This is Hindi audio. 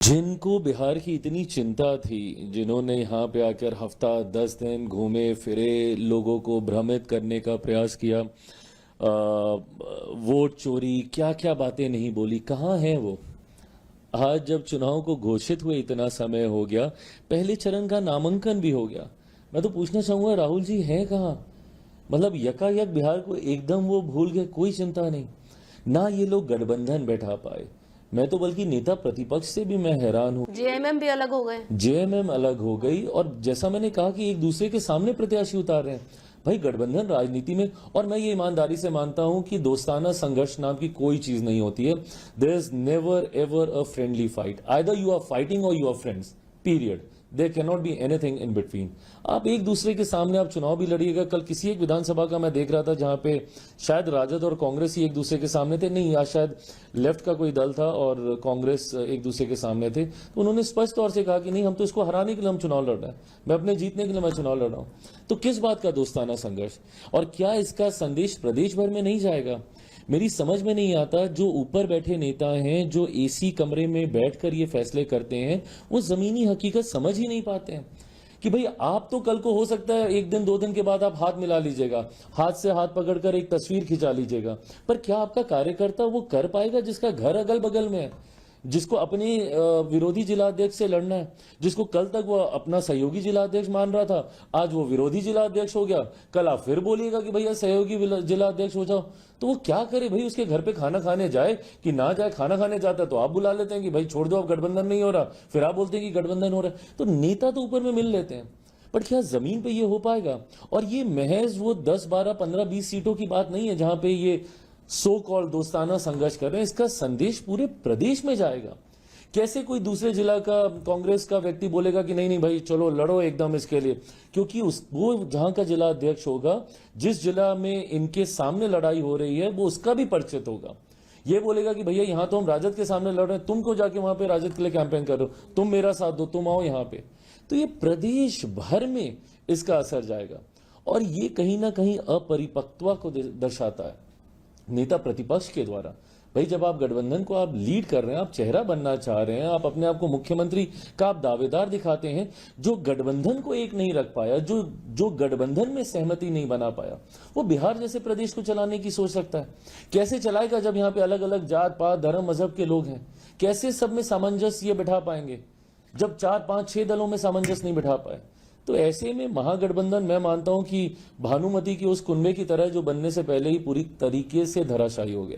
जिनको बिहार की इतनी चिंता थी, जिन्होंने यहाँ पे आकर हफ्ता 10 दिन घूमे फिरे, लोगों को भ्रमित करने का प्रयास किया, वोट चोरी, क्या क्या बातें नहीं बोली, कहाँ हैं वो? आज जब चुनाव को घोषित हुए इतना समय हो गया, पहले चरण का नामांकन भी हो गया, मैं तो पूछना चाहूंगा राहुल जी हैं कहाँ? मतलब यकायक बिहार को एकदम वो भूल गए, कोई चिंता नहीं। ना ये लोग गठबंधन बैठा पाए। मैं तो बल्कि नेता प्रतिपक्ष से भी मैं हैरान हूँ। जेएमएम भी अलग हो गए। जेएमएम अलग हो गई और जैसा मैंने कहा कि एक दूसरे के सामने प्रत्याशी उतार रहे हैं। भाई गठबंधन राजनीति में, और मैं ये ईमानदारी से मानता हूं कि दोस्ताना संघर्ष नाम की कोई चीज नहीं होती है। There is never ever a friendly fight, either you are fighting or you are friends, period. There can not be anything in between. आप एक दूसरे के सामने आप चुनाव भी लड़िएगा। कल किसी एक विधानसभा का मैं देख रहा था जहां पे शायद राजद और कांग्रेस ही एक दूसरे के सामने थे, नहीं आज शायद लेफ्ट का कोई दल था और कांग्रेस एक दूसरे के सामने थे, तो उन्होंने स्पष्ट तौर से कहा कि नहीं, हम तो इसको हराने के लिए हम चुनाव लड़ रहे हैं, मैं अपने जीतने के लिए मैं चुनाव लड़ रहा हूं। तो किस बात का दोस्ताना संघर्ष? और क्या इसका संदेश प्रदेश भर में नहीं जाएगा? मेरी समझ में नहीं आता, जो ऊपर बैठे नेता हैं, जो एसी कमरे में बैठकर ये फैसले करते हैं, वो जमीनी हकीकत समझ ही नहीं पाते हैं कि भाई आप तो कल को हो सकता है एक दिन 2 दिन के बाद आप हाथ मिला लीजिएगा, हाथ से हाथ पकड़कर एक तस्वीर खिंचा लीजिएगा, पर क्या आपका कार्यकर्ता वो कर पाएगा जिसका घर अगल बगल में है, जिसको अपने विरोधी जिलाध्यक्ष से लड़ना है, जिसको कल तक वो अपना सहयोगी जिलाध्यक्ष मान रहा था, आज वो विरोधी जिलाध्यक्ष हो गया, कल आप फिर बोलिएगा कि भैया सहयोगी जिलाध्यक्ष हो जाओ, तो वो क्या करे भाई? उसके घर पे खाना खाने जाए कि ना जाए? खाना खाने जाता है तो आप बुला लेते हैं कि भाई छोड़ दो, अब गठबंधन नहीं हो रहा, फिर आप बोलते हैं कि गठबंधन हो रहा है। तो नेता तो ऊपर में मिल लेते हैं, पर क्या जमीन पे ये हो पाएगा? और ये महज वो 10 12 15 20 सीटों की बात नहीं है जहां पे ये सो कॉल दोस्ताना संघर्ष कर रहे हैं, इसका संदेश पूरे प्रदेश में जाएगा। कैसे कोई दूसरे जिला का कांग्रेस का व्यक्ति बोलेगा कि नहीं नहीं भाई चलो लड़ो एकदम इसके लिए, क्योंकि वो जहां का जिला अध्यक्ष होगा, जिस जिला में इनके सामने लड़ाई हो रही है, वो उसका भी परिचित होगा। ये बोलेगा कि भैया यहां तो हम राजद के सामने लड़ रहे हैं, तुमको जाके वहां पे राजद के लिए कैंपेन कर रहे हो, तुम मेरा साथ दो, तुम आओ यहां पे। तो ये प्रदेश भर में इसका असर जाएगा और ये कहीं ना कहीं अपरिपक्वता को दर्शाता है नेता प्रतिपक्ष के द्वारा। भाई जब आप गठबंधन को आप लीड कर रहे हैं, आप चेहरा बनना चाह रहे हैं, आप अपने आप को मुख्यमंत्री का आप दावेदार दिखाते हैं, जो गठबंधन को एक नहीं रख पाया, जो गठबंधन में सहमति नहीं बना पाया, वो बिहार जैसे प्रदेश को चलाने की सोच सकता है? कैसे चलाएगा जब यहाँ पे अलग अलग जात पात धर्म मजहब के लोग हैं? कैसे सब में सामंजस्य बिठा पाएंगे जब 4 5 6 दलों में सामंजस्य नहीं बिठा पाए? तो ऐसे में महागठबंधन मैं मानता हूं कि भानुमति की उस कुंबे की तरह जो बनने से पहले ही पूरी तरीके से धराशायी हो गया।